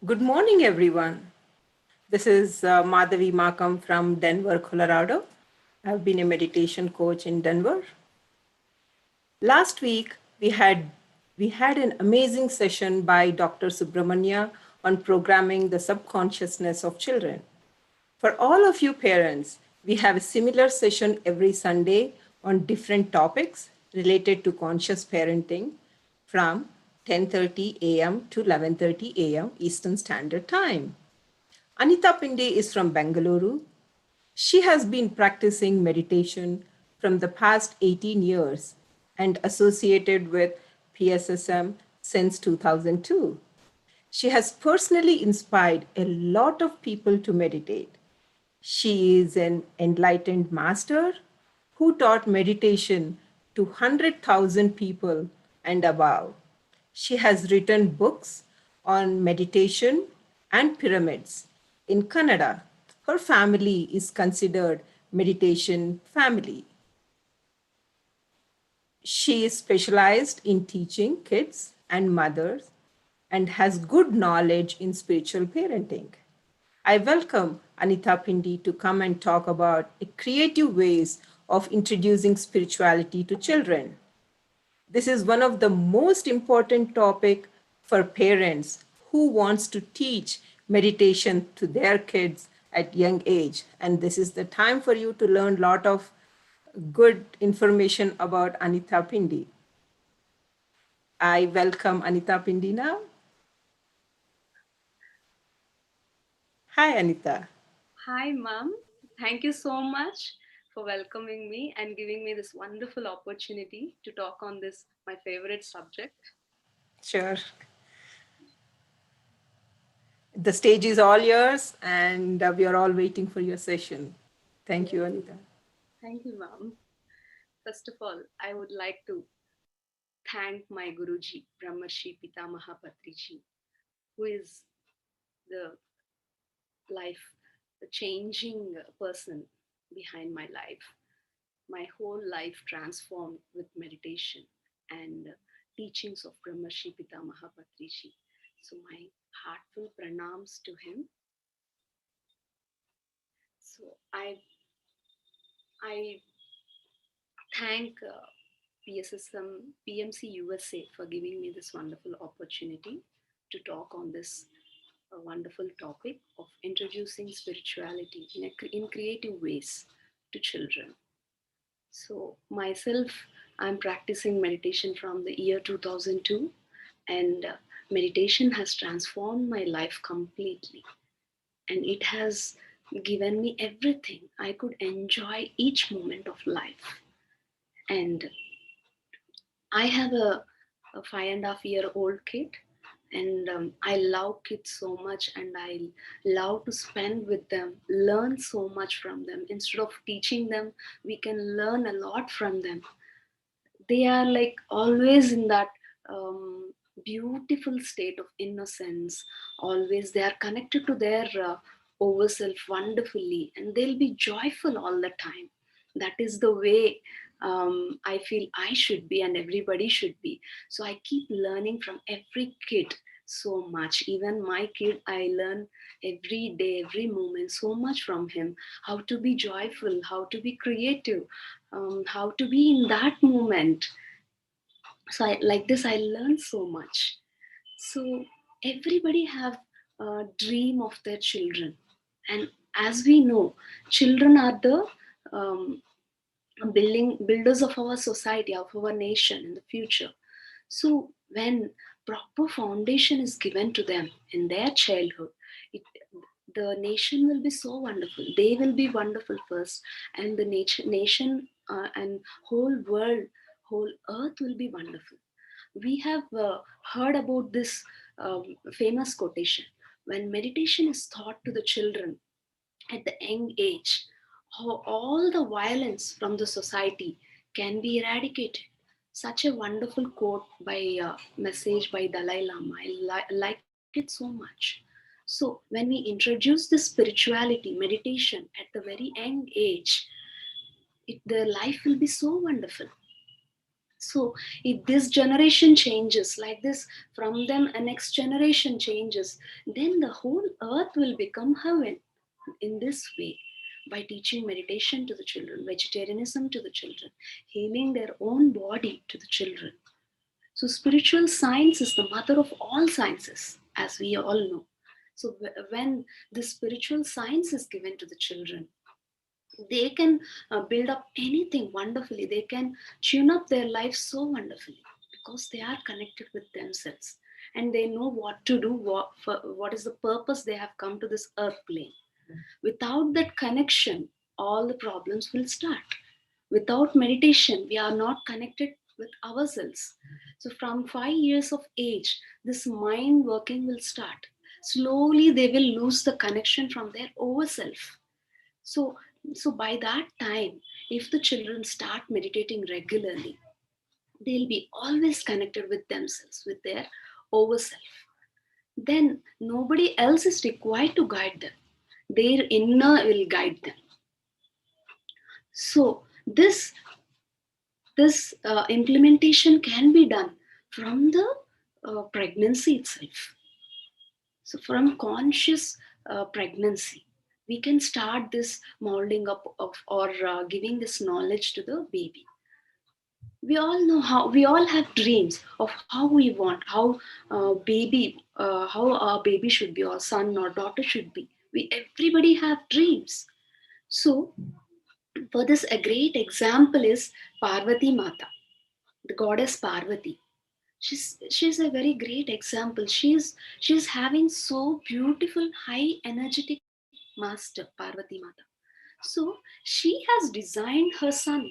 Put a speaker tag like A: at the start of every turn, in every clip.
A: Good morning, everyone. This is Madhavi Makam from Denver, Colorado. I've been a meditation coach in Denver. Last week, we had an amazing session by Dr. Subramania on programming the subconsciousness of children. For all of you parents, we have a similar session every Sunday on different topics related to conscious parenting from 10:30 a.m. to 11:30 a.m. Eastern Standard Time. Anitha Pindi is from Bengaluru. She has been practicing meditation from the past 18 years and associated with PSSM since 2002. She has personally inspired a lot of people to meditate. She is an enlightened master who taught meditation to 100,000 people and above. She has written books on meditation and pyramids. In Canada, her family is considered meditation family. She is specialized in teaching kids and mothers and has good knowledge in spiritual parenting. I welcome Anitha Pindi to come and talk about creative ways of introducing spirituality to children. This is one of the most important topic for parents who wants to teach meditation to their kids at young age, and this is the time for you to learn a lot of good information about Anitha Pindi. I welcome Anitha Pindi now. Hi, Anitha.
B: Hi, Mom. Thank you so much for welcoming me and giving me this wonderful opportunity to talk on this, my favorite subject.
A: Sure. The stage is all yours, and we are all waiting for your session. Thank
B: Yes.
A: you, Anitha.
B: Thank you, Mom. First of all, I would like to thank my Guruji, Brahmarshi Pitamaha Patriji, who is the life, the changing person behind my life. My whole life transformed with meditation and teachings of Brahmarshi Pitamaha Patriji. So my heartfelt pranams to him. So I thank PSSM PMCUSA for giving me this wonderful opportunity to talk on this wonderful topic of introducing spirituality in creative ways to children. So myself, I'm practicing meditation from the year 2002, and meditation has transformed my life completely, and it has given me everything. I could enjoy each moment of life. And I have a 5.5-year-old kid, and I love kids so much, and I love to spend with them, learn so much from them. Instead of teaching them, we can learn a lot from them. They are like always in that beautiful state of innocence. Always they are connected to their over self wonderfully, and they'll be joyful all the time. That is the way I feel I should be and everybody should be. So I keep learning from every kid so much. Even my kid, I learn every day, every moment so much from him. How to be joyful, how to be creative, how to be in that moment. So I, like this I learned so much. So everybody have a dream of their children, and as we know, children are the um, builders of our society, of our nation in the future. So when proper foundation is given to them in their childhood, it, the nation will be so wonderful. They will be wonderful first, and the nation and whole world, whole earth will be wonderful. We have heard about this famous quotation: when meditation is taught to the children at the young age, how all the violence from the society can be eradicated. Such a wonderful quote by message by Dalai Lama. I like it so much. So when we introduce this spirituality, meditation at the very young age, their life will be so wonderful. So if this generation changes like this, from them a next generation changes, then the whole earth will become heaven in this way, by teaching meditation to the children, vegetarianism to the children, healing their own body to the children. So spiritual science is the mother of all sciences, as we all know. So when this spiritual science is given to the children, they can build up anything wonderfully. They can tune up their life so wonderfully, because they are connected with themselves, and they know what to do, what is the purpose they have come to this earth plane. Without that connection, all the problems will start. Without meditation, we are not connected with ourselves. So from 5 years of age, this mind working will start. Slowly they will lose the connection from their overself. So so by that time, if the children start meditating regularly, they'll be always connected with themselves, with their overself. Then nobody else is required to guide them. Their inner will guide them. So this implementation can be done from the pregnancy itself. So from conscious pregnancy, we can start this molding up of, or giving this knowledge to the baby. We all know how, we all have dreams of how we want, how our baby should be, or son or daughter should be. We everybody have dreams. So for this, a great example is Parvati Mata, the goddess Parvati. She's a very great example. She's having so beautiful, high energetic master, Parvati Mata. So she has designed her son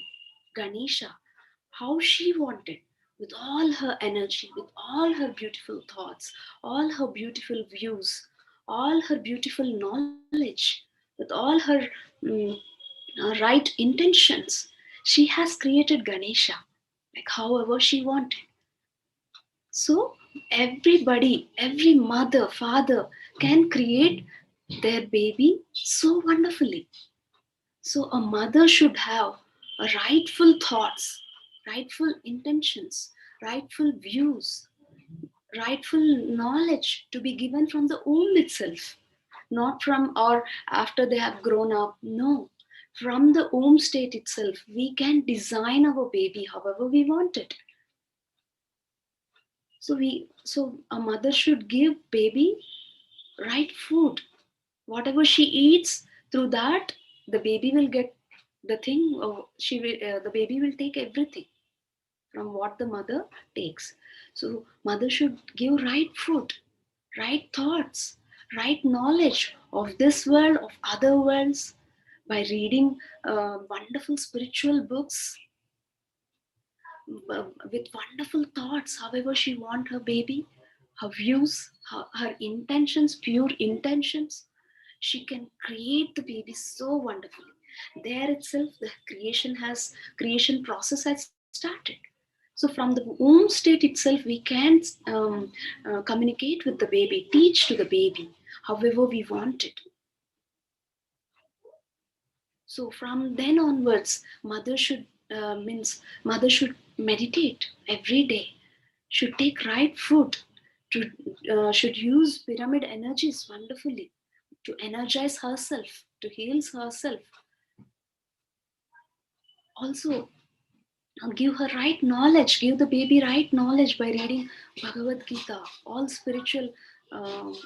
B: Ganesha how she wanted, with all her energy, with all her beautiful thoughts, all her beautiful views, all her beautiful knowledge, with all her mm, right intentions. She has created Ganesha like however she wanted. So everybody, every mother, father can create their baby so wonderfully. So a mother should have a rightful thoughts, rightful intentions, rightful views, rightful knowledge to be given from the womb itself, not from or after they have grown up. No, from the womb state itself, we can design our baby however we want it. So a mother should give baby right food. Whatever she eats, through that the baby will get the thing. The baby will take everything from what the mother takes. So mother should give right food, right thoughts, right knowledge of this world, of other worlds, by reading wonderful spiritual books, with wonderful thoughts, however she want her baby, her views, her intentions, pure intentions. She can create the baby so wonderfully. There itself, the creation process has started. So from the womb state itself, we can communicate with the baby, teach to the baby, however we want it. So from then onwards, mother should meditate every day, should take right food, to should use pyramid energies wonderfully to energize herself, to heal herself. Also, give her right knowledge, give the baby right knowledge by reading Bhagavad Gita, all spiritual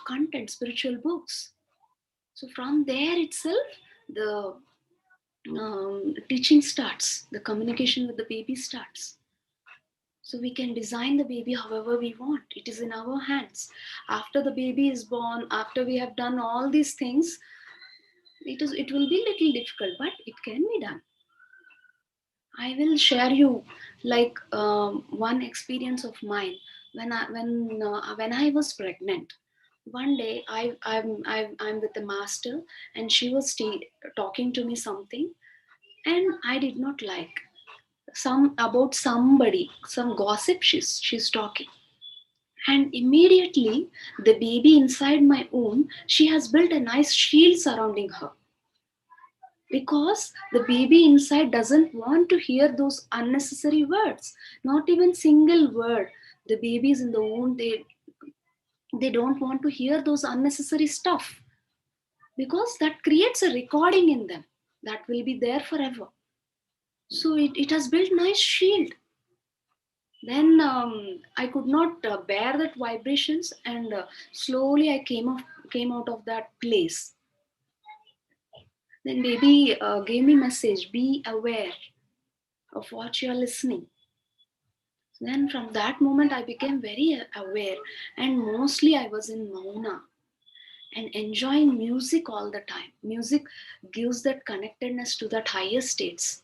B: content, spiritual books. So from there itself, the teaching starts, the communication with the baby starts. So we can design the baby however we want. It is in our hands. After the baby is born, after we have done all these things, it will be little difficult, but it can be done. I will share you like one experience of mine when I was pregnant. One day I'm with the master, and she was talking to me something, and I did not like some about somebody, some gossip she's talking. And immediately the baby inside my womb, she has built a nice shield surrounding her. because the baby inside doesn't want to hear those unnecessary words, not even single word. The babies in the womb, they don't want to hear those unnecessary stuff, because that creates a recording in them that will be there forever. So it has built nice shield. Then I could not bear that vibrations, and slowly I came out of that place. Then baby gave me message, be aware of what you are listening. Then from that moment I became very aware, and mostly I was in mauna and enjoying music all the time. Music gives that connectedness to that higher states.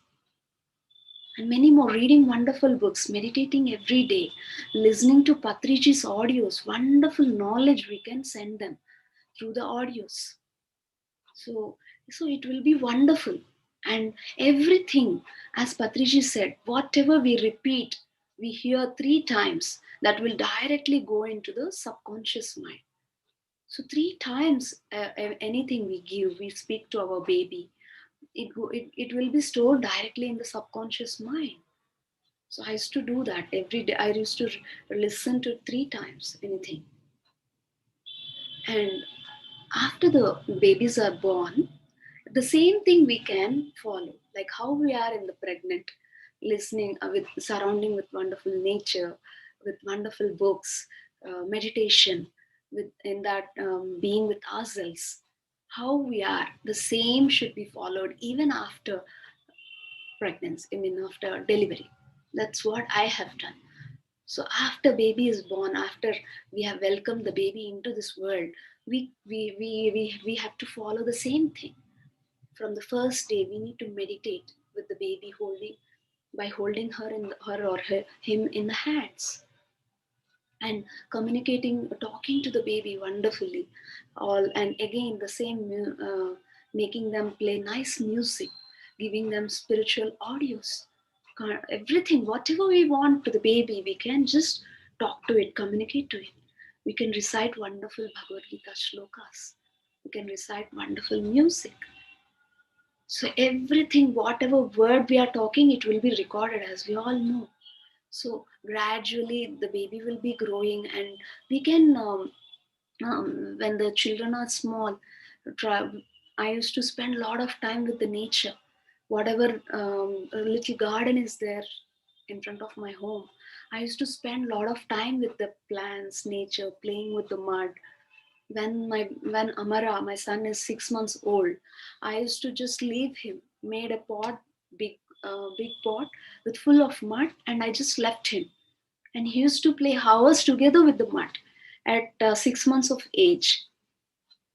B: And many more, reading wonderful books, meditating every day, listening to Patriji's audios, wonderful knowledge we can send them through the audios. So, so it will be wonderful. And everything, as Patriji said, whatever we repeat, we hear 3 times, that will directly go into the subconscious mind. So 3 times anything we give, we speak to our baby, it will be stored directly in the subconscious mind. So I used to do that every day. I used to listen to 3 times anything. And after the babies are born, the same thing we can follow, like how we are in the pregnant, listening with surrounding with wonderful nature, with wonderful books, meditation, with in that being with ourselves. How we are, the same should be followed even after pregnancy. I mean, after delivery. That's what I have done. So after baby is born, after we have welcomed the baby into this world, we have to follow the same thing. From the first day, we need to meditate with the baby, holding her or him in the hands, and communicating, talking to the baby wonderfully. All, and again the same, making them play nice music, giving them spiritual audios, everything, whatever we want to the baby, we can just talk to it, communicate to it. We can recite wonderful Bhagavad Gita shlokas. We can recite wonderful music. So everything, whatever word we are talking, it will be recorded, as we all know. So gradually the baby will be growing, and we can, when the children are small, try, I used to spend a lot of time with the nature. Whatever a little garden is there in front of my home, I used to spend a lot of time with the plants, nature, playing with the mud. When Amara, my son, is 6 months old, I used to just leave him, made a pot, big pot with full of mud, and I just left him. And he used to play hours together with the mud at 6 months of age.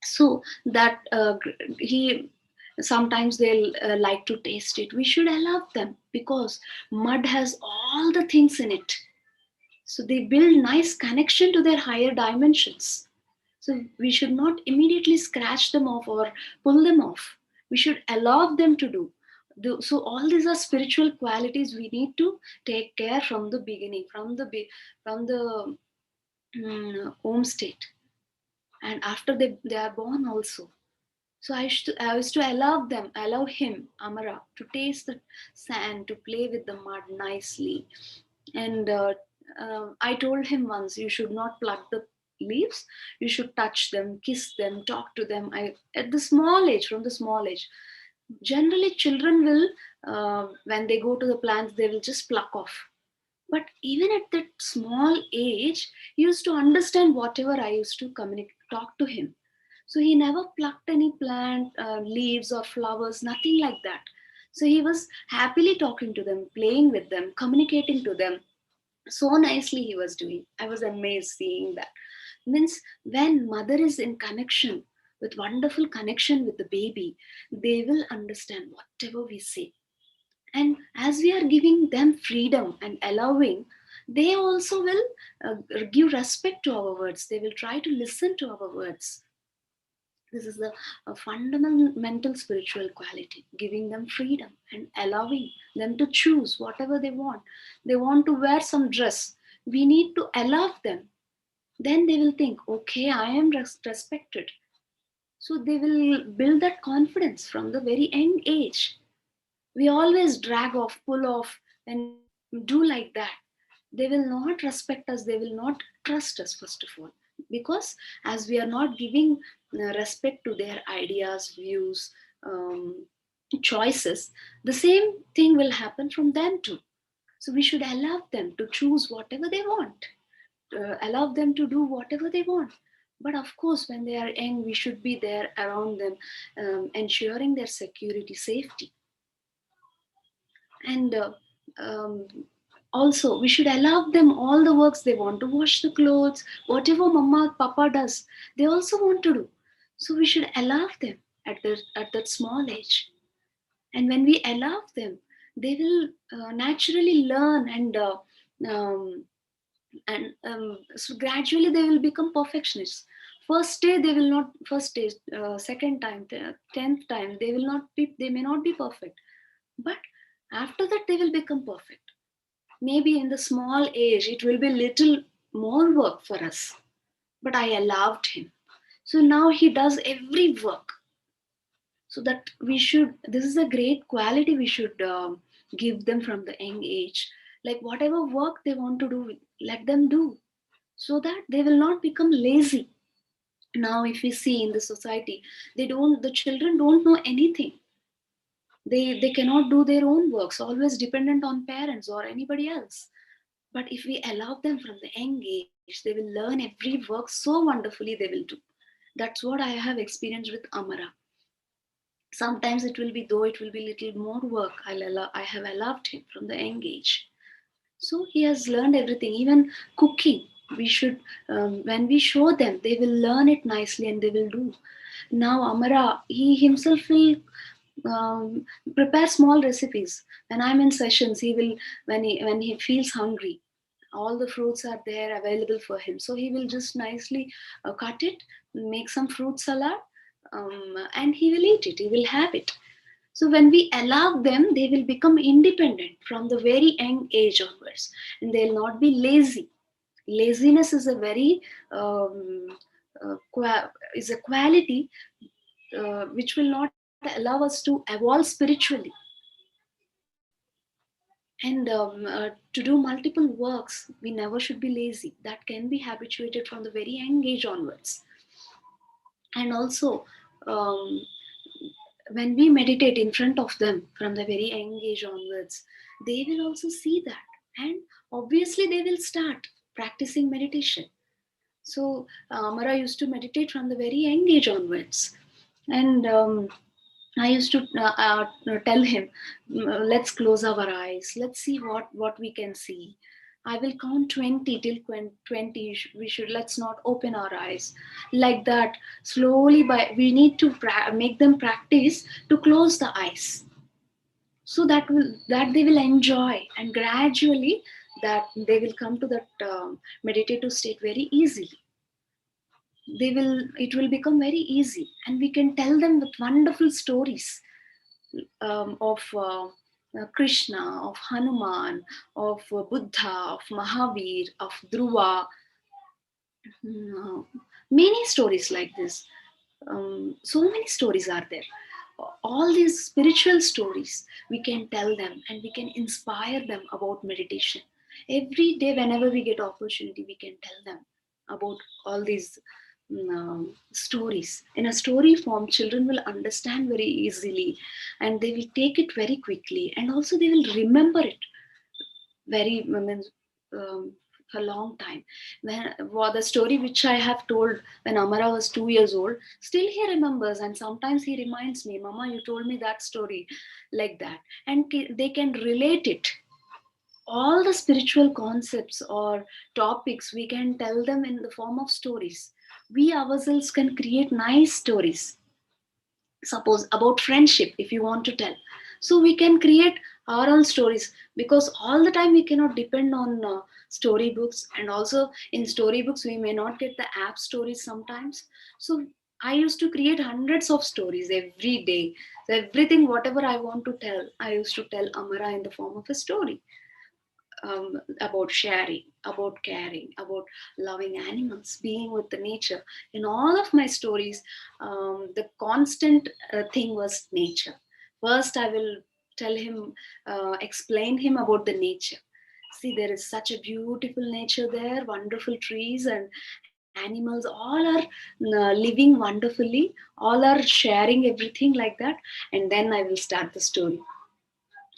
B: So that he sometimes they'll like to taste it. We should allow them, because mud has all the things in it. So they build nice connection to their higher dimensions. So we should not immediately scratch them off or pull them off. We should allow them to do. So all these are spiritual qualities we need to take care from the beginning, from the home state, and after they are born also. So I used to allow him, Amara, to taste the sand, to play with the mud nicely. And I told him once, you should not pluck the leaves. You should touch them, kiss them, talk to them. At the small age, from the small age, generally children will, when they go to the plants, they will just pluck off. But even at that small age, he used to understand whatever I used to communicate, talk to him. So he never plucked any plant, leaves or flowers, nothing like that. So he was happily talking to them, playing with them, communicating to them. So nicely he was doing. I was amazed seeing that. Means when mother is in connection, with wonderful connection with the baby, they will understand whatever we say. And as we are giving them freedom and allowing, they also will give respect to our words. They will try to listen to our words. This is the a fundamental spiritual quality, giving them freedom and allowing them to choose whatever they want. They want to wear some dress, we need to allow them. Then they will think, okay, I am respected. So they will build that confidence from the very young age. We always drag off, pull off, and do like that. They will not respect us, they will not trust us, first of all, because as we are not giving respect to their ideas, views, choices, the same thing will happen from them too. So we should allow them to choose whatever they want, allow them to do whatever they want. But of course, when they are young, we should be there around them, ensuring their security, safety. And um, also, we should allow them all the works they want to wash the clothes, whatever mama, papa does, they also want to do. So we should allow them at that small age. And when we allow them, they will naturally learn, um, and so gradually they will become perfectionists. First day they will not, first day, second time, 10th time, they may not be perfect, but after that they will become perfect. Maybe in the small age it will be little more work for us, but I allowed him, so now he does every work. So that we should, this is a great quality we should give them from the young age. Like whatever work they want to do, let them do, so that they will not become lazy. Now if we see in the society, the children don't know anything. They cannot do their own works, always dependent on parents or anybody else. But if we allow them from the young age, they will learn every work so wonderfully they will do. That's what I have experienced with Amara. Sometimes it will be, though it will be little more work, I have allowed him from the young age. So he has learned everything, even cooking. We should, when we show them, they will learn it nicely and they will do. Now Amara, he himself will um, prepare small recipes. When I'm in sessions, he will, when he feels hungry, all the fruits are there available for him. So he will just nicely cut it, make some fruit salad, and he will eat it. He will have it. So when we allow them, they will become independent from the very young age onwards, and they'll not be lazy. Laziness is a very is a quality which will not allow us to evolve spiritually. And to do multiple works, we never should be lazy. That can be habituated from the very young age onwards. And also, um, when we meditate in front of them from the very young age onwards, they will also see that. And obviously, they will start practicing meditation. So, Amara used to meditate from the very young age onwards. And I used to tell him, let's close our eyes. Let's see what we can see. I will count 20 till 20. We should, let's not open our eyes. Like that, slowly, by we need to make them practice to close the eyes. So that they will enjoy, and gradually that they will come to that meditative state very easily. It will become very easy, and we can tell them with wonderful stories of Krishna, of Hanuman, of Buddha, of Mahavir, of Dhruva. Many stories like this. So many stories are there. All these spiritual stories, we can tell them and we can inspire them about meditation. Every day, whenever we get opportunity, we can tell them about all these stories. In a story form, children will understand very easily, and they will take it very quickly, and also they will remember it very, I mean, um, for a long time. When the story which I have told when Amara was 2 years old, still he remembers, and sometimes he reminds me, "Mama, you told me that story," like that, and they can relate it. All the spiritual concepts or topics we can tell them in the form of stories. We ourselves can create nice stories, suppose about friendship if you want to tell, so we can create our own stories, because all the time we cannot depend on storybooks, and also in storybooks we may not get the app stories sometimes. So I used to create hundreds of stories every day. So everything whatever I want to tell, I used to tell Amara in the form of a story. about sharing, about caring, about loving animals, being with the nature. In all of my stories, the constant thing was nature. First, I will tell him, explain him about the nature. See, there is such a beautiful nature there, wonderful trees and animals, all are living wonderfully, all are sharing everything like that. And then I will start the story.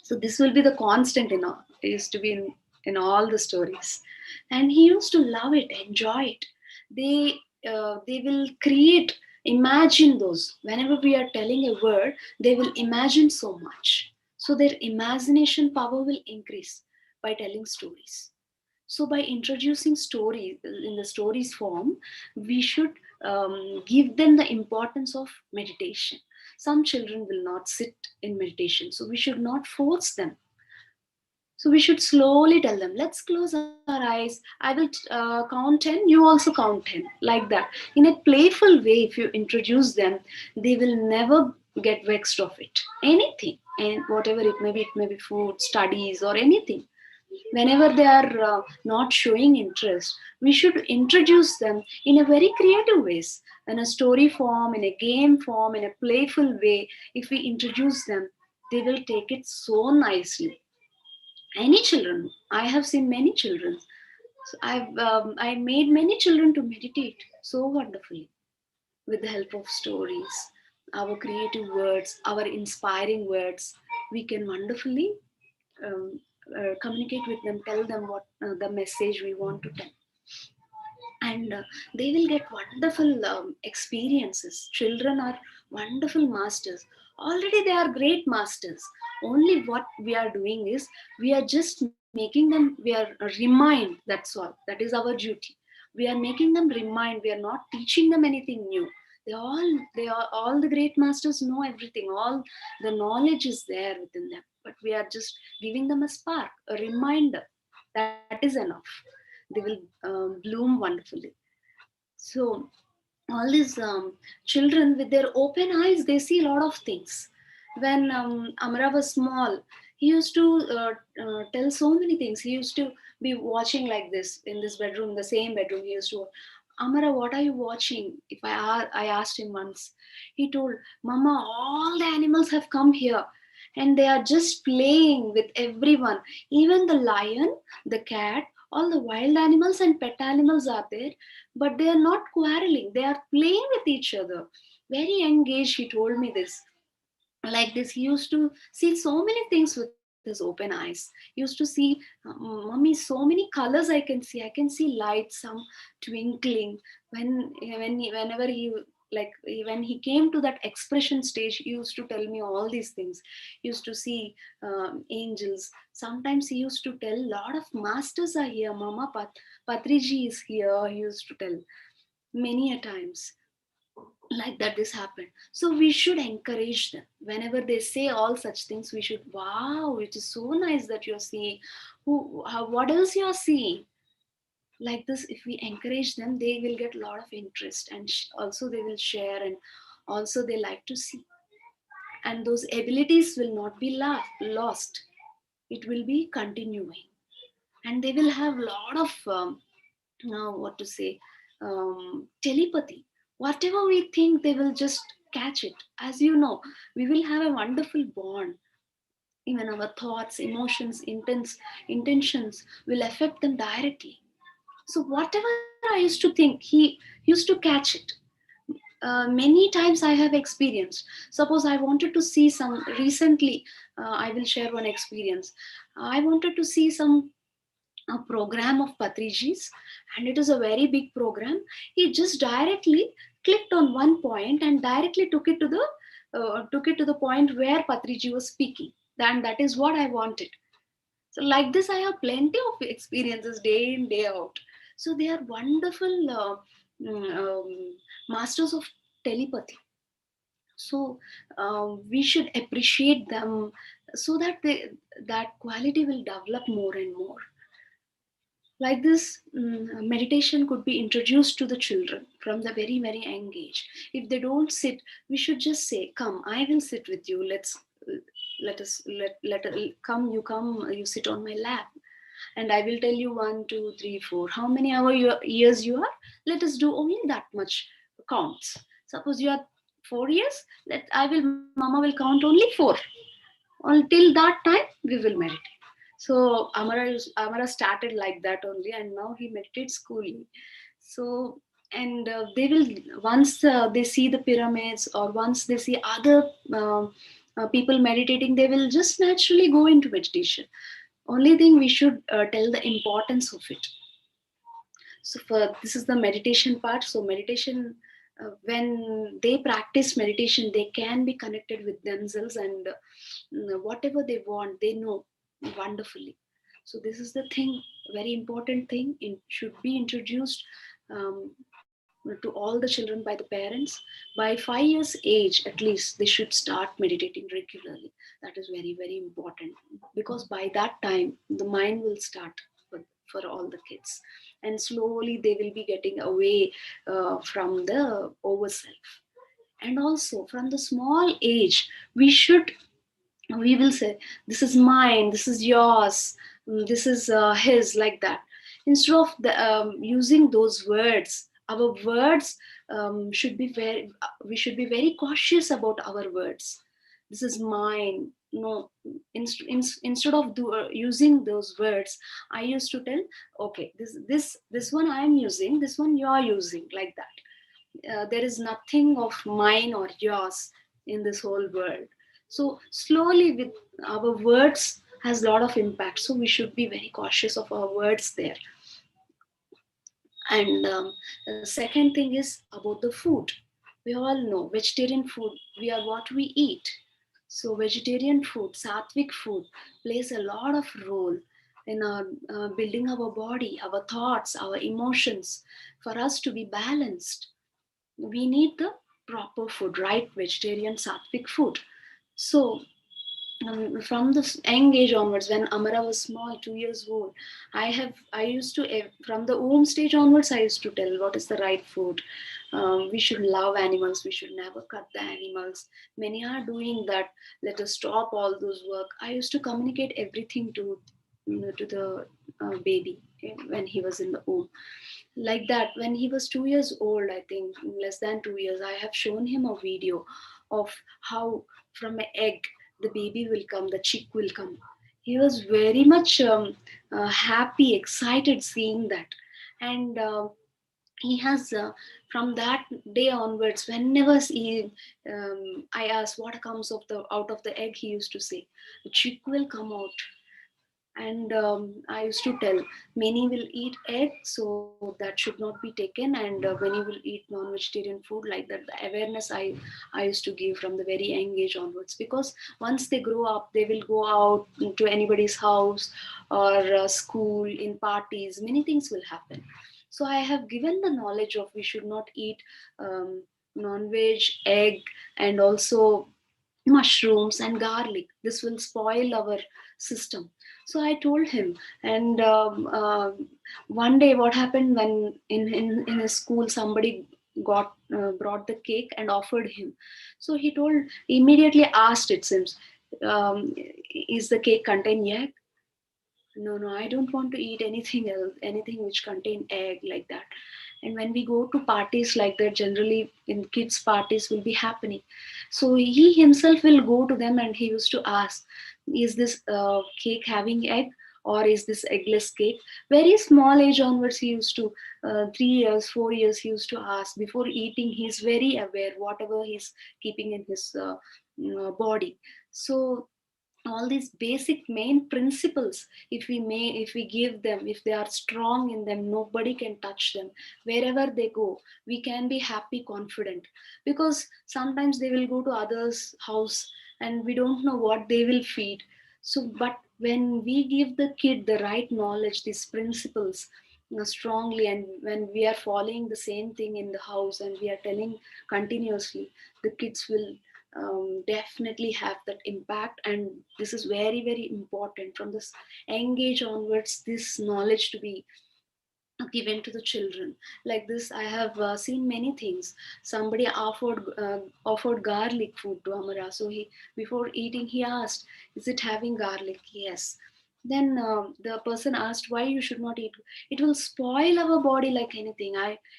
B: So this will be the constant, it used to be in all the stories. And he used to love it, enjoy it. They will create, imagine those. Whenever we are telling a word, they will imagine so much. So their imagination power will increase by telling stories. So by introducing stories in the stories form, we should give them the importance of meditation. Some children will not sit in meditation, so we should not force them. So we should slowly tell them, let's close our eyes. I will count 10, you also count 10, like that. In a playful way, if you introduce them, they will never get vexed of it. Anything, and whatever it may be food, studies, or anything. Whenever they are not showing interest, we should introduce them in a very creative ways, in a story form, in a game form, in a playful way. If we introduce them, they will take it so nicely. Any children, I have seen many children. So I made many children to meditate so wonderfully with the help of stories, our creative words, our inspiring words. We can wonderfully communicate with them, tell them what the message we want to tell. And they will get wonderful experiences. Children are wonderful masters. Already they are great masters. Only what we are doing is, we are just making them, we are remind, that's all. That is our duty. We are making them remind, we are not teaching them anything new. They are all the great masters know everything, all the knowledge is there within them, but we are just giving them a spark, a reminder. That is enough. They will bloom wonderfully. So all these children with their open eyes, they see a lot of things. When Amara was small, he used to tell so many things. He used to be watching like this in this bedroom, the same bedroom. He used to, Amara, what are you watching? If I asked him once, he told, Mama, all the animals have come here and they are just playing with everyone. Even the lion, the cat, all the wild animals and pet animals are there, but they are not quarreling. They are playing with each other. Very engaged, he told me this. Like this, he used to see so many things with his open eyes. He used to see, Mummy, so many colors I can see light, some twinkling. Whenever he, like, when he came to that expression stage, he used to tell me all these things. He used to see angels. Sometimes he used to tell, lot of masters are here, Mama. Patriji is here, he used to tell many a times. Like that, this happened. So we should encourage them. Whenever they say all such things, we should, wow, it is so nice that you're seeing. What else you're seeing? Like this, if we encourage them, they will get a lot of interest, and also they will share, and also they like to see. And those abilities will not be lost. It will be continuing, and they will have a lot of what to say, telepathy. Whatever we think, they will just catch it. As you know, we will have a wonderful bond. Even our thoughts, emotions, intentions will affect them directly. So whatever I used to think, he used to catch it. Many times I have experienced. Suppose I wanted to see some recently, I will share one experience. I wanted to see some a program of Patriji's, and it is a very big program. He just directly clicked on one point and directly took it to the point where Patriji was speaking. And that is what I wanted. So like this, I have plenty of experiences day in day out. So they are wonderful masters of telepathy. So we should appreciate them, so that that quality will develop more and more. Like this, meditation could be introduced to the children from the very, very young age. If they don't sit, we should just say, come, I will sit with you. Let us, let come, you sit on my lap. and I will tell you 1, 2, 3, 4. How many years you are? Let us do only that much counts. Suppose you are 4 years. Mama will count only 4. Until that time, we will meditate. So Amara started like that only, and now he meditates coolly. So and they will, once they see the pyramids or once they see other people meditating, they will just naturally go into meditation. Only thing we should tell the importance of it. So for this is the meditation part. So meditation, when they practice meditation, they can be connected with themselves, and whatever they want, they know wonderfully. So this is the thing, very important thing, should be introduced um, to all the children by the parents. By 5 years age at least, they should start meditating regularly. That is very, very important, because by that time the mind will start for all the kids, and slowly they will be getting away from the overself. And also from the small age, we will say, this is mine, this is yours, this is his, like that. Instead of using those words, our words should be very, we should be very cautious about our words. This is mine. No, instead of using those words, I used to tell, okay, this one I am using, this one you are using, like that. There is nothing of mine or yours in this whole world. So slowly, with our words has a lot of impact, so we should be very cautious of our words there. And the second thing is about the food. We all know vegetarian food, we are what we eat. So vegetarian food, sattvic food, plays a lot of role in our building our body, our thoughts, our emotions. For us to be balanced, we need the proper food, right? Vegetarian sattvic food. So from the young age onwards, when Amara was small, 2 years old, I used to, from the womb stage onwards, I used to tell what is the right food. We should love animals, we should never cut the animals. Many are doing that. Let us stop all those work. I used to communicate everything to the baby, when he was in the womb, like that. When he was 2 years old, I think less than 2 years, I have shown him a video of how from an egg the baby will come, the chick will come. He was very much happy, excited seeing that. And he has from that day onwards, whenever I asked what comes of the out of the egg, he used to say, a chick will come out. And I used to tell, many will eat egg, so that should not be taken, and many will eat non-vegetarian food, like that. The awareness I used to give from the very young age onwards, because once they grow up, they will go out to anybody's house or school, in parties, many things will happen. So I have given the knowledge of we should not eat non-veg, egg, and also mushrooms and garlic. This will spoil our system. So I told him. And one day what happened, when in his school somebody got brought the cake and offered him. So he told, immediately asked, it seems, is the cake contain egg? No, no, I don't want to eat anything else, anything which contain egg, like that. And when we go to parties like that, generally in kids parties will be happening. So he himself will go to them and he used to ask, is this cake having egg, or is this eggless cake? Very small age onwards, he used to 3 years, 4 years, he used to ask. Before eating, he's very aware whatever he's keeping in his body. So all these basic main principles, if we give them, if they are strong in them, nobody can touch them. Wherever they go, we can be happy, confident, because sometimes they will go to others house and we don't know what they will feed. So but when we give the kid the right knowledge, these principles, strongly, and when we are following the same thing in the house and we are telling continuously, the kids will definitely have that impact. And this is very, very important from this young age onwards, this knowledge to be given to the children. Like this, I have seen many things. Somebody offered garlic food to Amara. So he, before eating, he asked, is it having garlic? Yes. Then the person asked why you should not eat. It will spoil our body like anything.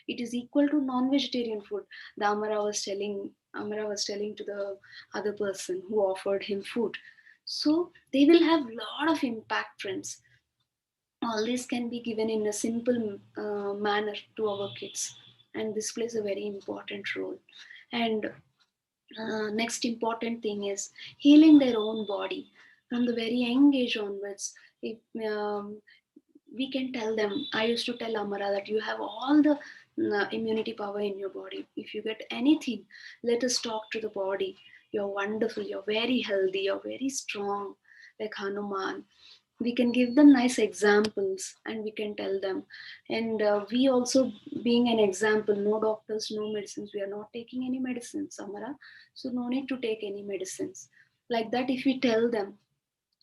B: It is equal to non-vegetarian food. The Amara was telling to the other person who offered him food. So they will have lot of impact, friends. All this can be given in a simple manner to our kids, and this plays a very important role. And next important thing is healing their own body from the very young age onwards. If we can tell them, I used to tell Amara that you have all the immunity power in your body. If you get anything, let us talk to the body. You're wonderful, you're very healthy, you're very strong, like Hanuman. We can give them nice examples and we can tell them. And we also being an example, no doctors, no medicines, we are not taking any medicines, Amara, so no need to take any medicines. Like that, if we tell them,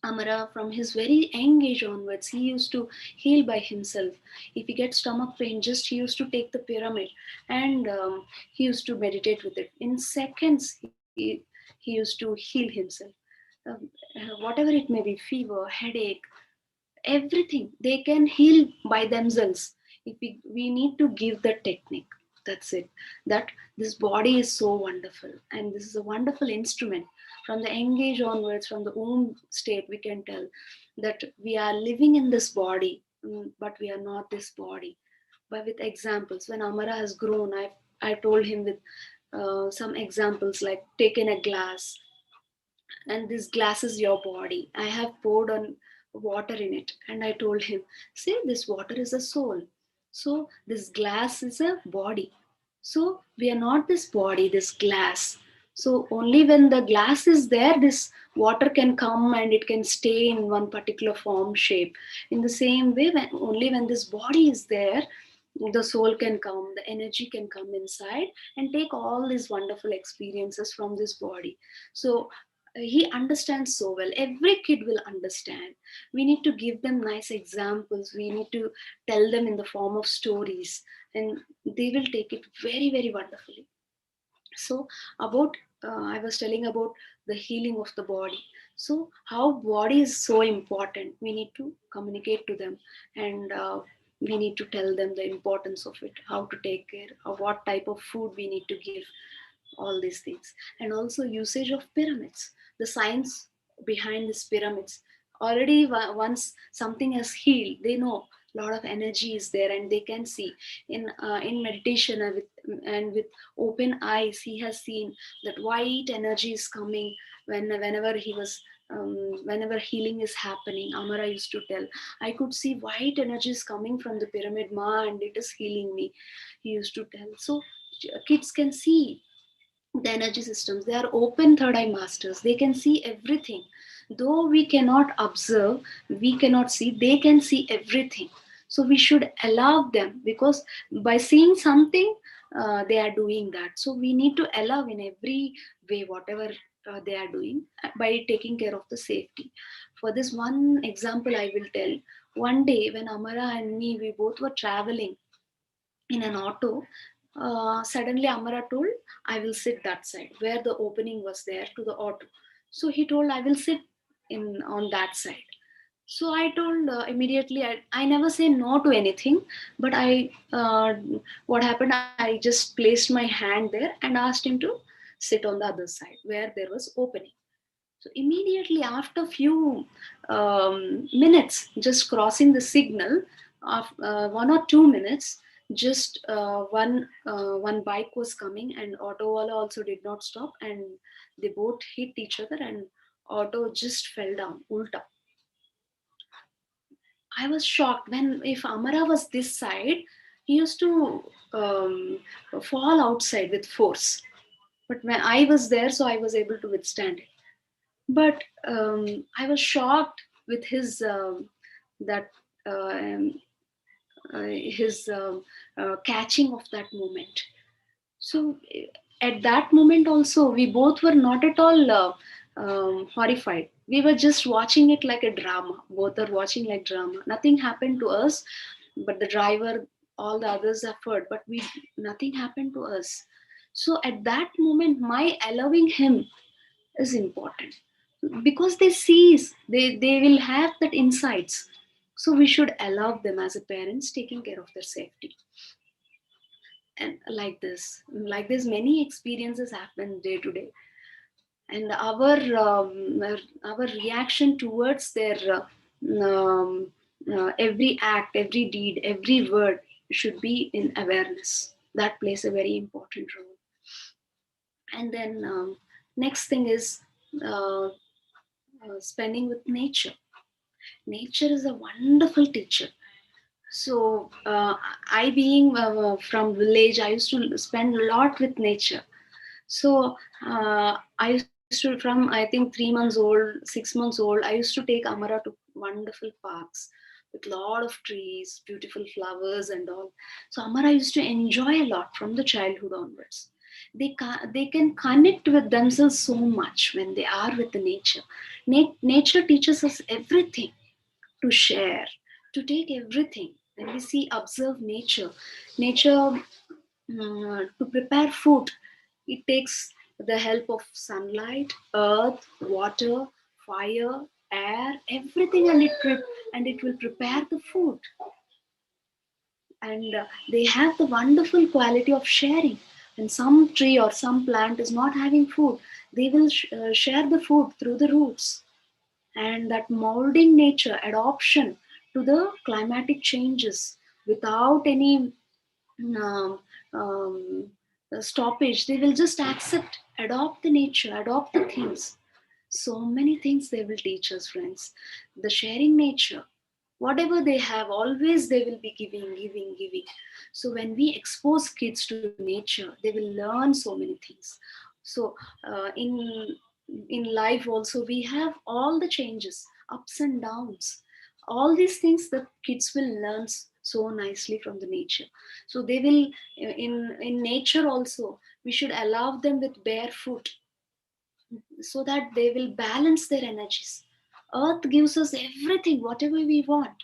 B: Amara, from his very young age onwards, he used to heal by himself. If he gets stomach pain, just he used to take the pyramid and he used to meditate with it. In seconds, he used to heal himself. Um, Whatever it may be, fever, headache, everything they can heal by themselves. If we need to give the technique, that's it. That this body is so wonderful and this is a wonderful instrument. From the young age onwards, from the womb state, we can tell that we are living in this body, but we are not this body. But with examples, when Amara has grown, I told him with some examples, like taken a glass, and this glass is your body. I have poured on water in it, and I told him, see, this water is a soul. So this glass is a body. So we are not this body, this glass. So only when the glass is there, this water can come and it can stay in one particular form, shape. In the same way, only when this body is there, the soul can come, the energy can come inside and take all these wonderful experiences from this body. So he understands so well. Every kid will understand. We need to give them nice examples. We need to tell them in the form of stories, and they will take it very, very wonderfully. So about I was telling about the healing of the body. So how body is so important, we need to communicate to them, and we need to tell them the importance of it, how to take care of, what type of food we need to give, all these things. And also usage of pyramids, the science behind these pyramids. Already once something has healed, they know a lot of energy is there and they can see in meditation, and with open eyes he has seen that white energy is coming whenever he was whenever healing is happening. Amara used to tell, I could see white energies coming from the pyramid ma, and it is healing me, he used to tell. So kids can see the energy systems. They are open third eye masters, they can see everything. Though we cannot observe, we cannot see, they can see everything. So we should allow them, because by seeing something, they are doing that. So we need to allow in every way whatever they are doing, by taking care of the safety. For this one example I will tell. One day when Amara and me, we both were traveling in an auto. Suddenly Amara told, I will sit that side where the opening was there to the auto. So he told, I will sit in on that side. So I told immediately, I never say no to anything, but what happened, I just placed my hand there and asked him to sit on the other side where there was opening. So immediately after few minutes, just crossing the signal of 1 or 2 minutes, just one bike was coming, and auto wala also did not stop, and they both hit each other, and auto just fell down ulta. I was shocked. When if Amara was this side, he used to fall outside with force. But when I was there, so I was able to withstand it. But I was shocked with his that uh, um, his catching of that moment. So at that moment also, we both were not at all horrified. We were just watching it like a drama. Both are watching like drama. Nothing happened to us, but the driver, all the others suffered, but we nothing happened to us. So at that moment, my allowing him is important. because they sees, they will have that insights. So we should allow them as a parents taking care of their safety. And like this many experiences happen day to day, and our reaction towards their um, every act, every deed, every word should be in awareness. That plays a very important role. And then next thing is uh, spending with nature. Nature is a wonderful teacher. So I being from village, I used to spend a lot with nature. So I used to, from I think 3 months old, 6 months old, I used to take Amara to wonderful parks with lot of trees, beautiful flowers and all. So Amara used to enjoy a lot from the childhood onwards. They can connect with themselves so much when they are with the nature. Nature teaches us everything, to share, to take everything. When we see, observe nature to prepare food, it takes the help of sunlight, earth, water, fire, air, everything, and it will prepare the food. And they have the wonderful quality of sharing. When some tree or some plant is not having food, they will share the food through the roots. And that molding nature, adoption to the climatic changes without any um, um, stoppage. They will just accept, adopt the nature, adopt the things. So many things they will teach us, friends. The sharing nature, whatever they have, always they will be giving, giving, giving. So when we expose kids to nature, they will learn so many things. So in life also, we have all the changes, ups and downs. All these things the kids will learn so nicely from the nature. So they will, in nature also, we should allow them with barefoot, so that they will balance their energies. Earth gives us everything, whatever we want.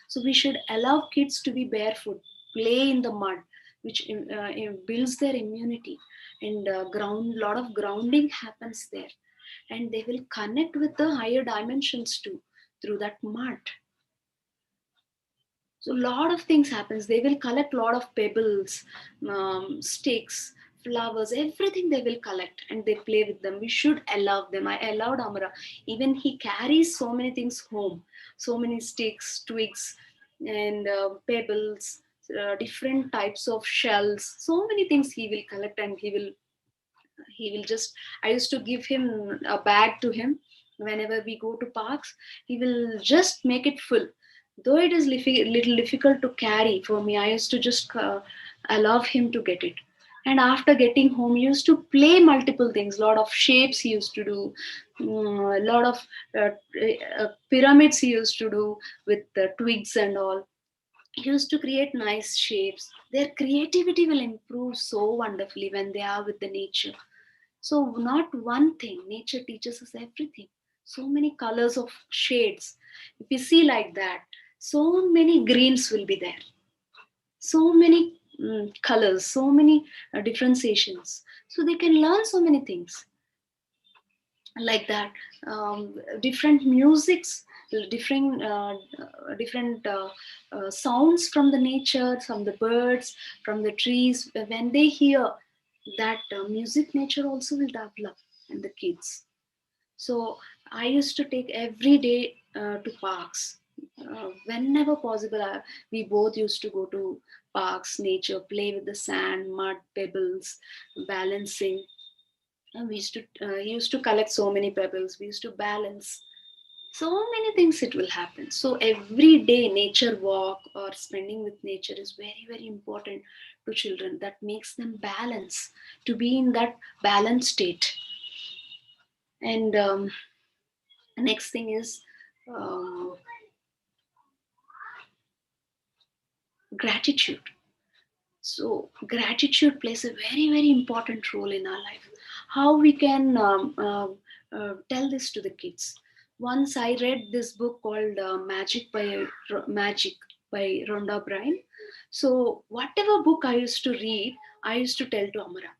B: So we should allow kids to be barefoot, play in the mud, which builds their immunity, and ground lot of grounding happens there, and they will connect with the higher dimensions too through that mud. So a lot of things happens. They will collect a lot of pebbles, sticks, flowers, everything they will collect, and they play with them. We should allow them. I allowed Amara. Even he carries so many things home, so many sticks, twigs, and pebbles, different types of shells. So many things he will collect, and he will just, I used to give him a bag to him whenever we go to parks. He will just make it full, though it is little difficult to carry for me. I used to just allow him to get it. And after getting home, he used to play multiple things, lot of shapes he used to do, a lot of pyramids he used to do with the twigs and all. He used to create nice shapes. Their creativity will improve so wonderfully when they are with the nature. So, not one thing, nature teaches us everything. So many colors of shades. If you see like that, so many greens will be there. So many colors, so many differentiations. So they can learn so many things like that. Different musics, different sounds from the nature, from the birds, from the trees. When they hear that music, nature also will develop in the kids. So I used to take every day to parks. Whenever possible, we both used to go to parks, nature, play with the sand, mud, pebbles, balancing. And we used to collect so many pebbles. We used to balance. So many things it will happen. So every day, nature walk or spending with nature is very, very important to children. That makes them balance, to be in that balanced state. And next thing is um, gratitude. So gratitude plays a very, very important role in our life. How we can tell this to the kids. Once I read this book called Magic by Rhonda Byrne. So whatever book I used to read, I used to tell to Amara.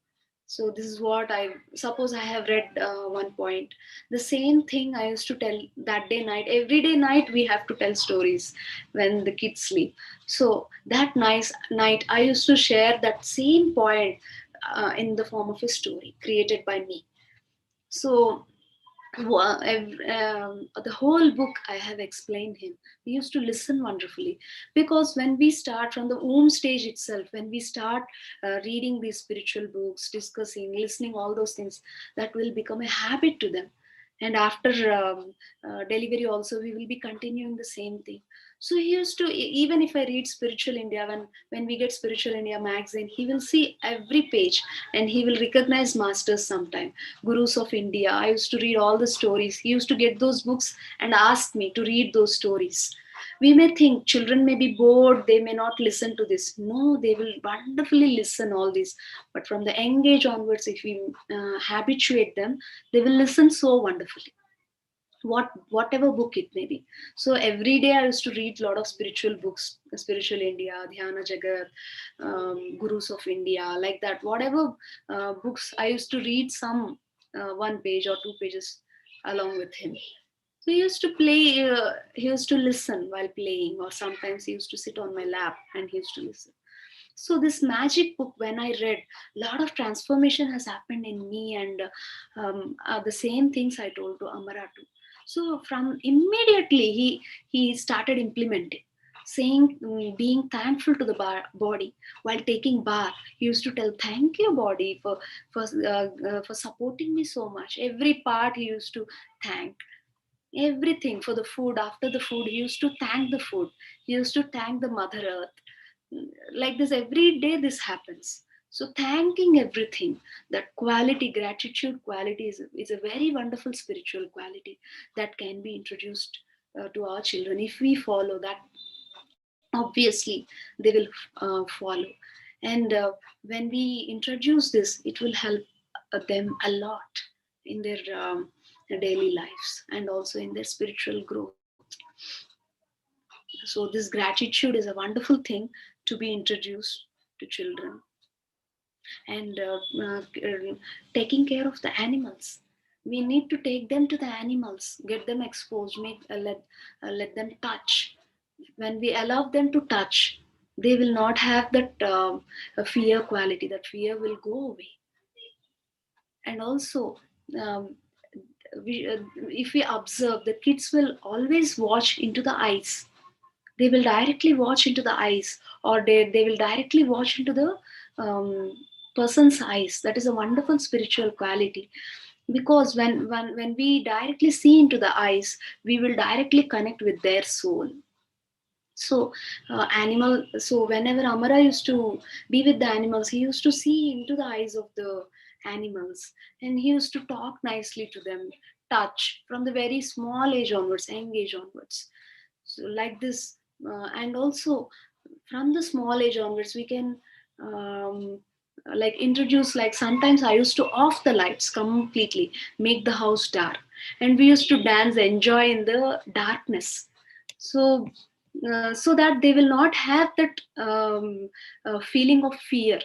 B: So this is what I suppose I have read one point. The same thing I used to tell that day night. Every day night we have to tell stories when the kids sleep. So that nice night I used to share that same point in the form of a story created by me. So the whole book I have explained him. He used to listen wonderfully, because when we start from the womb stage itself, when we start reading these spiritual books, discussing, listening, all those things, that will become a habit to them. And after delivery also, we will be continuing the same thing. So he used to, even if I read Spiritual India, when we get Spiritual India magazine, he will see every page and he will recognize masters sometime, Gurus of India. I used to read all the stories. He used to get those books and ask me to read those stories. We may think children may be bored, they may not listen to this. No, they will wonderfully listen all this. But from the young age onwards, if we habituate them, they will listen so wonderfully, whatever book it may be. So every day I used to read a lot of spiritual books, Spiritual India, Dhyana Jagat, Gurus of India, like that. Whatever books I used to read, some one page or two pages along with him. So he used to play, he used to listen while playing, or sometimes he used to sit on my lap and he used to listen. So this magic book, when I read, a lot of transformation has happened in me, and the same things I told to Amara too. So from immediately he started implementing, saying, being thankful to the body while taking bath. He used to tell, thank you body for supporting me so much. Every part he used to thank, everything. For the food, after the food he used to thank the food, he used to thank the mother earth. Like this, every day this happens. So thanking everything, that quality, gratitude quality, is a very wonderful spiritual quality that can be introduced to our children. If we follow that, obviously they will follow. And when we introduce this, it will help them a lot in their daily lives and also in their spiritual growth. So this gratitude is a wonderful thing to be introduced to children. And taking care of the animals, we need to take them to the animals, get them exposed, make let them touch. When we allow them to touch, they will not have that fear quality. That fear will go away. And also, um, if we observe, the kids will always watch into the eyes. They will directly watch into the eyes, or they will directly watch into the um, person's eyes. That is a wonderful spiritual quality, because when we directly see into the eyes, we will directly connect with their soul. So animal so whenever Amara used to be with the animals, he used to see into the eyes of the animals, and he used to talk nicely to them, touch from the very small age onwards, young age onwards. So like this, and also from the small age onwards, we can like introduce, like sometimes I used to off the lights completely, make the house dark, and we used to dance, enjoy in the darkness. So so that they will not have that feeling of fear.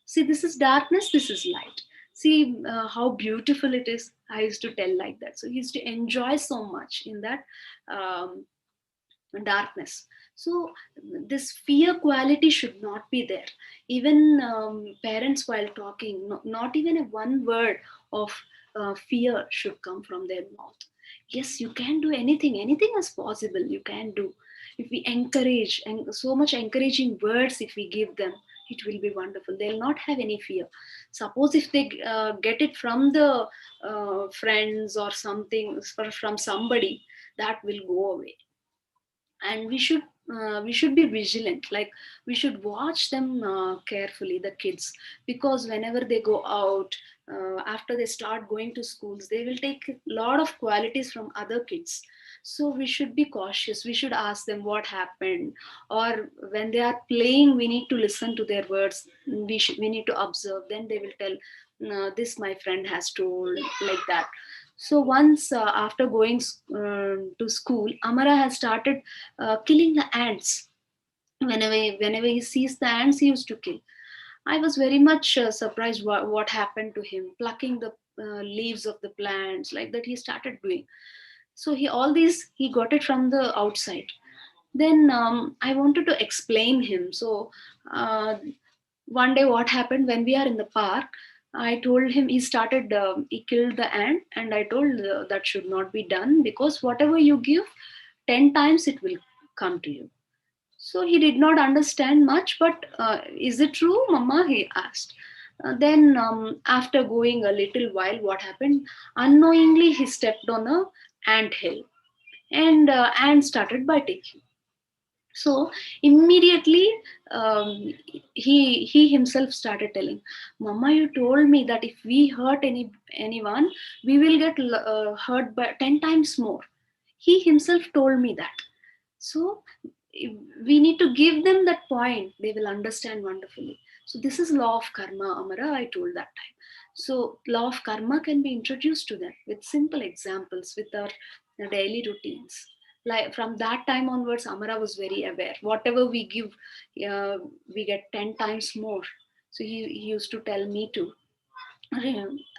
B: See, this is darkness, this is light. See how beautiful it is. I used to tell like that, so he used to enjoy so much in that um, darkness. So this fear quality should not be there. Even parents, while talking, not even a one word of fear should come from their mouth. Yes, you can do anything, anything is possible, you can do. If we encourage, and so much encouraging words if we give them, it will be wonderful. They'll not have any fear. Suppose if they get it from the friends or something, from somebody, that will go away. And we should be vigilant, like we should watch them carefully, the kids, because whenever they go out, after they start going to schools, they will take a lot of qualities from other kids. So we should be cautious, we should ask them what happened, or when they are playing, we need to listen to their words. We need to observe, then they will tell, "No, this my friend has told," like that. So once after going to school, Amara has started killing the ants. Whenever he sees the ants, he used to kill. I was very much surprised what happened to him, plucking the leaves of the plants like that. He started doing. So he all these he got it from the outside. Then I wanted to explain him. So uh, one day, what happened when we are in the park? I told him he started. He killed the ant, and I told that should not be done because whatever you give, 10 times it will come to you. So he did not understand much, but is it true, Mama? He asked. Then, after going a little while, what happened? Unknowingly, he stepped on a ant hill, and ant started biting him. So immediately, he himself started telling, "Mama, you told me that if we hurt anyone, we will get hurt by 10 times more." He himself told me that. So we need to give them that point, they will understand wonderfully. So this is law of karma, Amara, I told that time. So law of karma can be introduced to them with simple examples, with our daily routines. Like from that time onwards, Amara was very aware, whatever we give, we get 10 times more. So he used to tell me to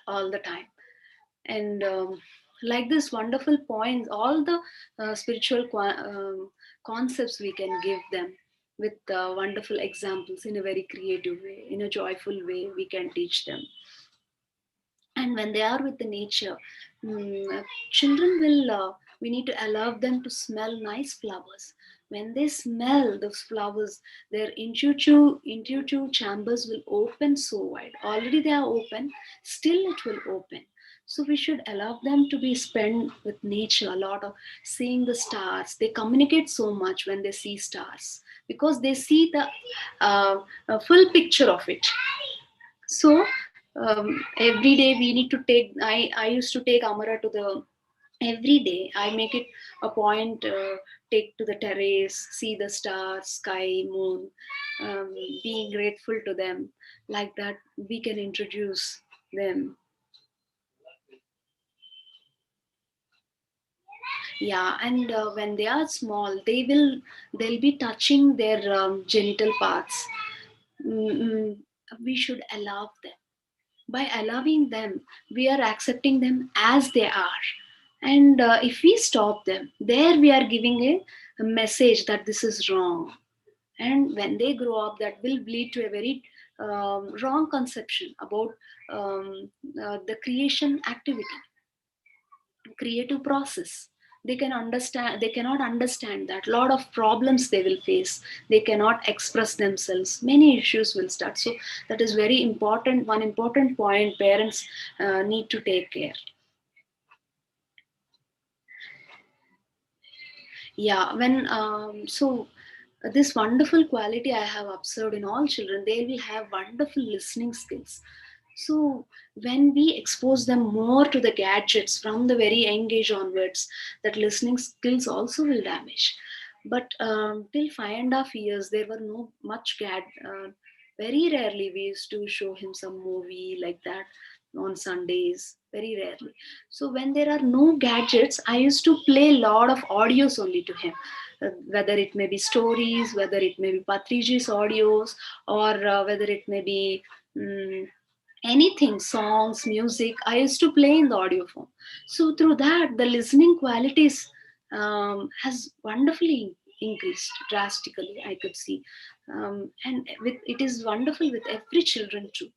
B: all the time. And like this wonderful points, all the spiritual concepts we can give them with wonderful examples, in a very creative way, in a joyful way we can teach them. And when they are with the nature, children will we need to allow them to smell nice flowers. When they smell those flowers, their intuitive chambers will open so wide. Already they are open, still it will open. So we should allow them to be spent with nature, a lot of seeing the stars. They communicate so much when they see stars because they see the full picture of it. So every day we need to take, I used to take Amara to the, every day I make it a point, take to the terrace, see the stars, sky, moon, being grateful to them. Like that we can introduce them. Yeah, and when they are small, they'll be touching their genital parts. Mm, we should allow them. By allowing them, we are accepting them as they are. And if we stop them, there we are giving a message that this is wrong. And when they grow up, that will lead to a very wrong conception about the creation activity, creative process. They cannot understand that lot of problems they will face. They cannot express themselves, many issues will start. So that is very important, one important point parents need to take care. Yeah, when this wonderful quality I have observed in all children, they will have wonderful listening skills. So when we expose them more to the gadgets from the very young age onwards, that listening skills also will damage. But till 5.5 years, there were no much very rarely we used to show him some movie like that on Sundays, very rarely. So when there are no gadgets, I used to play a lot of audios only to him, whether it may be stories, whether it may be Patriji's audios, or whether it may be anything, songs, music. I used to play in the audio form. So through that, the listening qualities has wonderfully increased drastically. I could see, and with it is wonderful with every children too.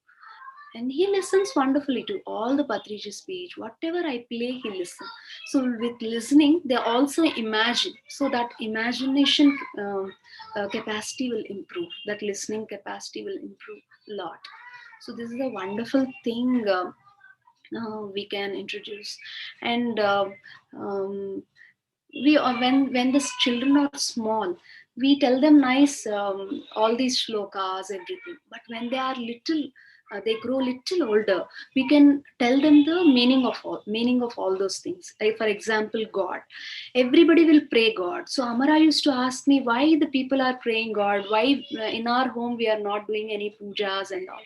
B: And he listens wonderfully to all the Patriji speech. Whatever I play, he listens. So with listening, they also imagine. So that imagination capacity will improve. That listening capacity will improve a lot. So this is a wonderful thing we can introduce. And we when the children are small, we tell them nice all these shlokas, everything. But when they are little, they grow little older, we can tell them the meaning of all those things. Like for example, God, everybody will pray God. So Amara used to ask me why the people are praying God, why in our home we are not doing any pujas and all.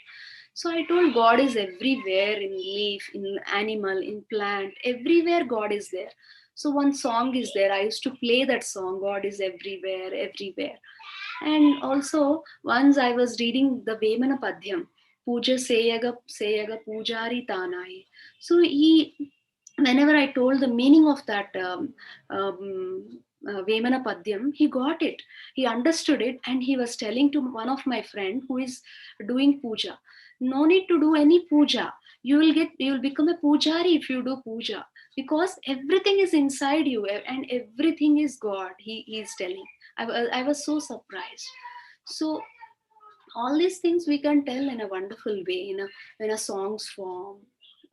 B: So I told God is everywhere, in leaf, in animal, in plant, everywhere God is there. So one song is there. I used to play that song, God is everywhere, everywhere. And also once I was reading the Vemana Padhyam, Puja Seyaga Pujari Tanai. So whenever I told the meaning of that Vemana Padhyam, he got it. He understood it, and he was telling to one of my friend who is doing puja, no need to do any puja. You will become a pujari if you do puja, because everything is inside you and everything is God. He is telling. I was so surprised. So all these things we can tell in a wonderful way, in a song's form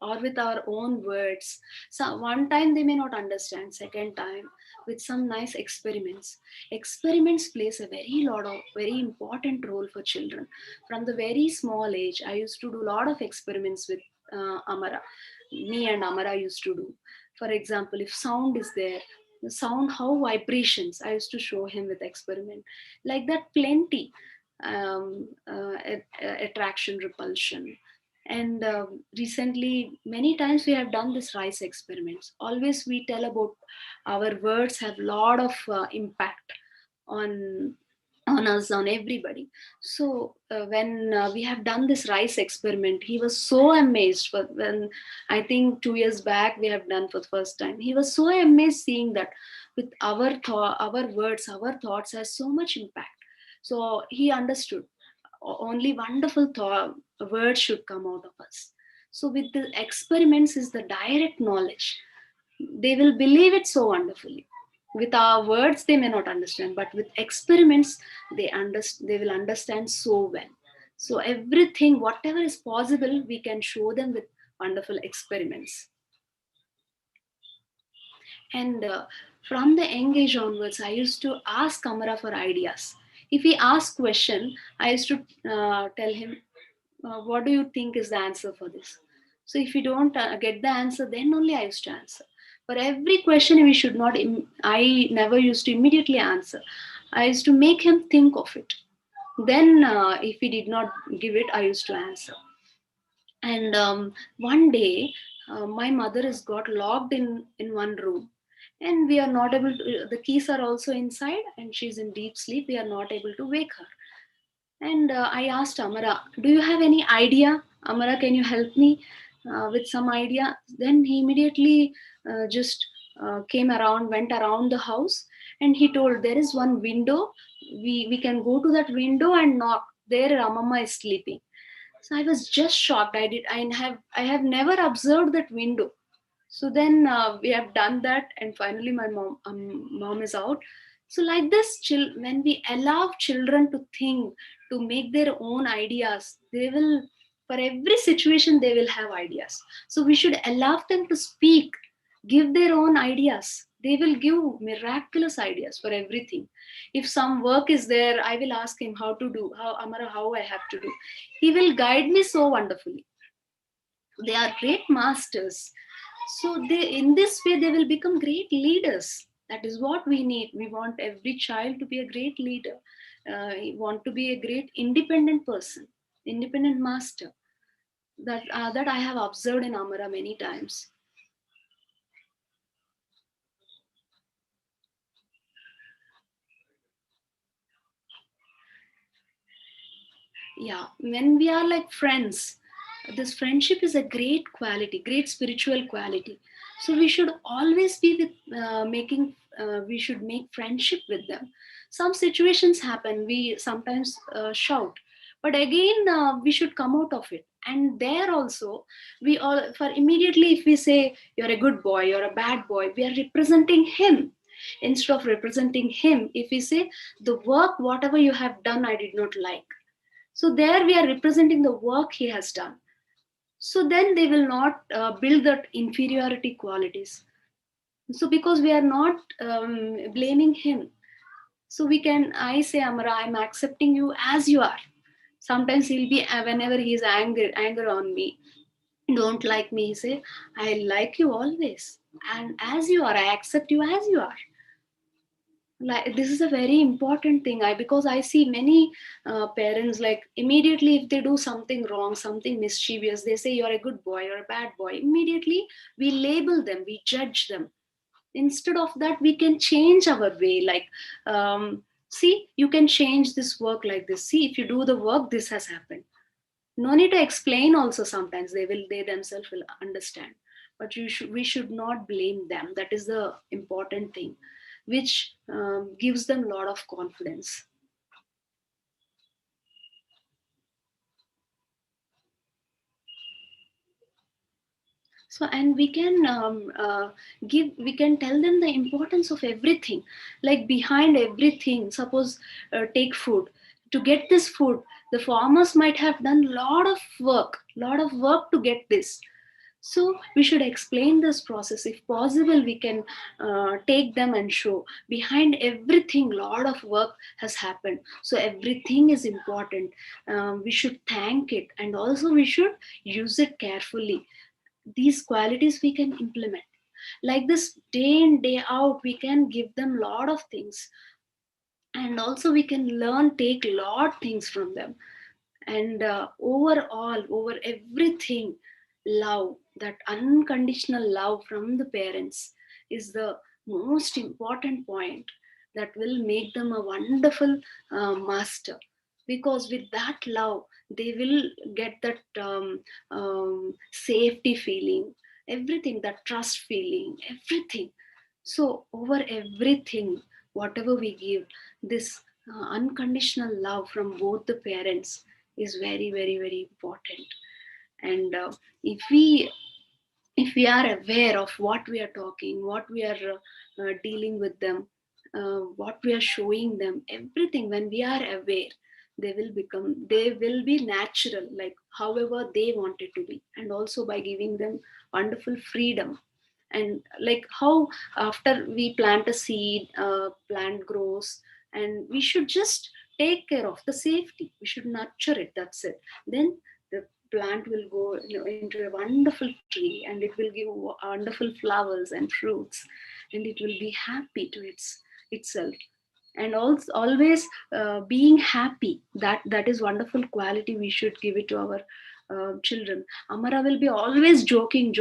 B: or with our own words. So one time they may not understand, second time with some nice experiments plays a very important role for children. From the very small age, I used to do a lot of experiments with Amara. Me and Amara used to do, for example, if sound is there, the sound, how vibrations, I used to show him with experiment like that. Plenty. Attraction, repulsion. And recently many times we have done this rice experiments. Always we tell about our words have lot of impact on us, on everybody. So when we have done this rice experiment, he was so amazed. For when I think 2 years back we have done for the first time, he was so amazed seeing that with our words, our thoughts has so much impact. So he understood only wonderful words should come out of us. So with the experiments is the direct knowledge. They will believe it so wonderfully. With our words they may not understand, but with experiments they will understand so well. So everything whatever is possible we can show them with wonderful experiments. And from the young age onwards, I used to ask Amara for ideas. If he asked question, I used to tell him, "What do you think is the answer for this?" So if you don't get the answer, then only I used to answer. For every question, we should not. I never used to immediately answer. I used to make him think of it. Then, if he did not give it, I used to answer. And one day my mother has got locked in one room, and we are not able to, the keys are also inside and she's in deep sleep, we are not able to wake her. And I asked Amara, do you have any idea, Amara, can you help me with some idea? Then he immediately just came around, went around the house, and he told there is one window, we can go to that window and knock, there Amama is sleeping. So I was just shocked. I have never observed that window. So then we have done that, and finally my mom is out. So like this, when we allow children to think, to make their own ideas, they will, for every situation they will have ideas. So we should allow them to speak, give their own ideas. They will give miraculous ideas for everything. If some work is there, I will ask him how to do, how Amara, how I have to do. He will guide me so wonderfully. They are great masters. So they, in this way, they will become great leaders. That is what we need. We want every child to be a great leader. We want to be a great independent person, independent master. That I have observed in Amara many times. Yeah, when we are like friends, this friendship is a great quality, great spiritual quality. So we should always be with we should make friendship with them. Some situations happen, we sometimes shout, but again we should come out of it. And there also, we all, for immediately if we say you're a good boy, you're a bad boy, we are representing him. Instead of representing him, if we say the work whatever you have done I did not like, so there we are representing the work he has done. So then they will not build that inferiority qualities. So because we are not blaming him, so we can, I say, Amara, I'm accepting you as you are. Sometimes he'll be, whenever he's anger on me, don't like me, he say, I like you always. And as you are, I accept you as you are. Like this is a very important thing, because I see many parents, like immediately if they do something wrong, something mischievous, they say you're a good boy or a bad boy. Immediately we label them, we judge them. Instead of that, we can change our way. Like See, you can change this work like this. See, if you do the work, this has happened. No need to explain also. Sometimes they themselves will understand, but we should not blame them. That is the important thing, which gives them a lot of confidence. So, and we can we can tell them the importance of everything, like behind everything. Suppose take food. To get this food, the farmers might have done lot of work to get this. So we should explain this process. If possible, we can take them and show behind everything lot of work has happened. So everything is important. We should thank it, and also we should use it carefully. These qualities we can implement like this day in day out. We can give them lot of things, and also we can learn take lot things from them. And overall, over everything, love, that unconditional love from the parents is the most important point that will make them a wonderful master. Because with that love, they will get that safety feeling, everything, that trust feeling, everything. So over everything, whatever we give, this unconditional love from both the parents is very, very, very important. And if we if we are aware of what we are talking, what we are dealing with them, what we are showing them, everything, when we are aware, they will be natural, like however they want it to be. And also by giving them wonderful freedom. And like how after we plant a seed, plant grows, and we should just take care of the safety, we should nurture it, that's it. Then the plant will go, into a wonderful tree, and it will give wonderful flowers and fruits, and it will be happy to itself. And also always being happy, that is wonderful quality. We should give it to our children. Amara will be always joking.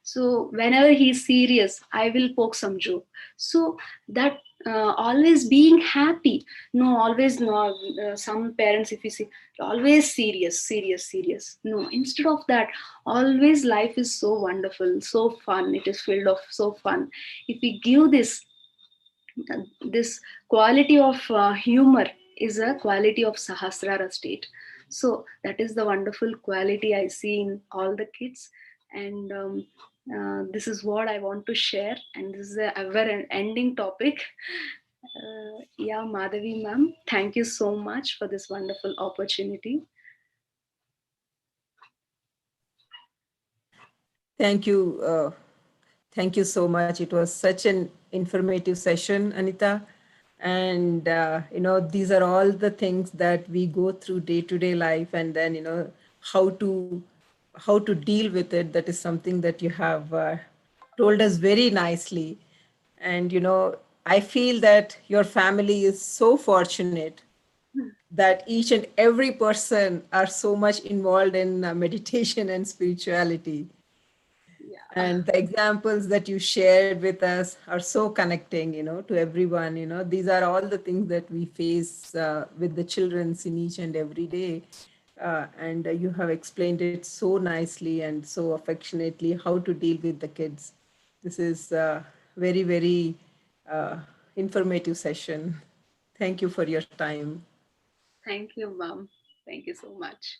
B: So whenever he's serious, I will poke some joke. So that always being happy. No, always no. Some parents, if you see, always serious. No, instead of that, always life is so wonderful, so fun. It is filled of so fun. If we give this quality of humor, is a quality of Sahasrara state. So that is the wonderful quality I see in all the kids. And this is what I want to share, and this is a ever ending topic. Yeah, Madhavi ma'am, thank you so much for this wonderful opportunity.
A: Thank you. Thank you so much. It was such an informative session, Anita. And, these are all the things that we go through day to day life. And then, how to how to deal with it. That is something that you have told us very nicely. And, I feel that your family is so fortunate that each and every person are so much involved in meditation and spirituality.
B: Yeah.
A: And the examples that you shared with us are so connecting, to everyone. These are all the things that we face with the children's in each and every day. And you have explained it so nicely and so affectionately how to deal with the kids. This is very, very informative session. Thank you for your time.
B: Thank you, ma'am. Thank you so much.